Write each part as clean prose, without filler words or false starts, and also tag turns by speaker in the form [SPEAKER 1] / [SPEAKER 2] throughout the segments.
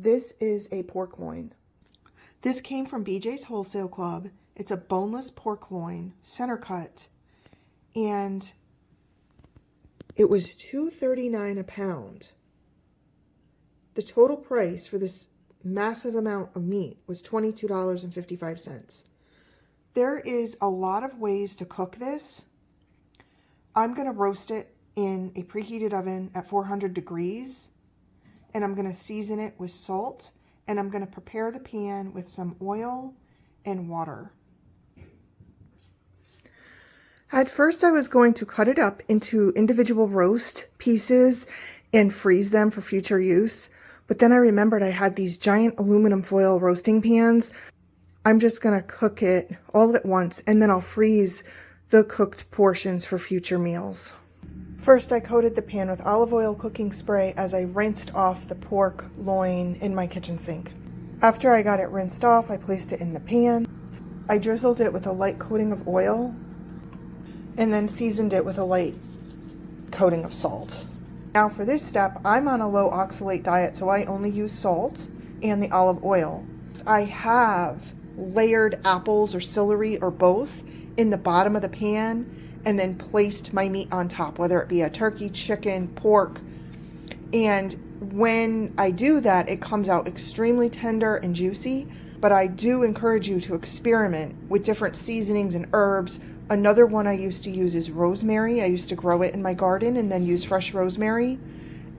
[SPEAKER 1] This is a pork loin. This came from BJ's Wholesale Club. It's a boneless pork loin, center cut, and it was $2.39 a pound. The total price for this massive amount of meat was $22.55. There is a lot of ways to cook this. I'm going to roast it in a preheated oven at 400 degrees, and I'm going to season it with salt, and I'm going to prepare the pan with some oil and water. At first I was going to cut it up into individual roast pieces and freeze them for future use, but then I remembered I had these giant aluminum foil roasting pans. I'm just going to cook it all at once, and then I'll freeze the cooked portions for future meals. First, I coated the pan with olive oil cooking spray as I rinsed off the pork loin in my kitchen sink. After I got it rinsed off, I placed it in the pan. I drizzled it with a light coating of oil and then seasoned it with a light coating of salt. Now for this step, I'm on a low oxalate diet, so I only use salt and the olive oil. I have layered apples or celery or both in the bottom of the pan, and then placed my meat on top, whether it be a turkey, chicken, pork. And when I do that, it comes out extremely tender and juicy, but I do encourage you to experiment with different seasonings and herbs. Another one I used to use is rosemary. I used to grow it in my garden and then use fresh rosemary.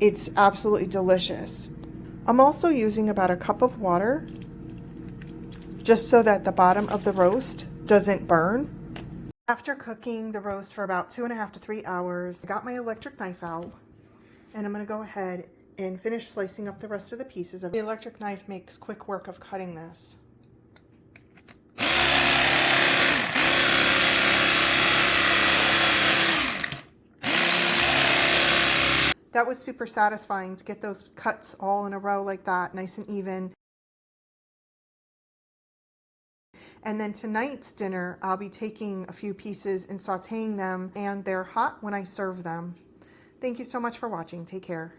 [SPEAKER 1] It's absolutely delicious. I'm also using about a cup of water, just so that the bottom of the roast doesn't burn. After cooking the roast for about 2.5 to 3 hours, I got my electric knife out, and I'm going to go ahead and finish slicing up the rest of the pieces. The electric knife makes quick work of cutting this. That was super satisfying to get those cuts all in a row like that, nice and even. And then tonight's dinner, I'll be taking a few pieces and sauteing them, and they're hot when I serve them. Thank you so much for watching. Take care.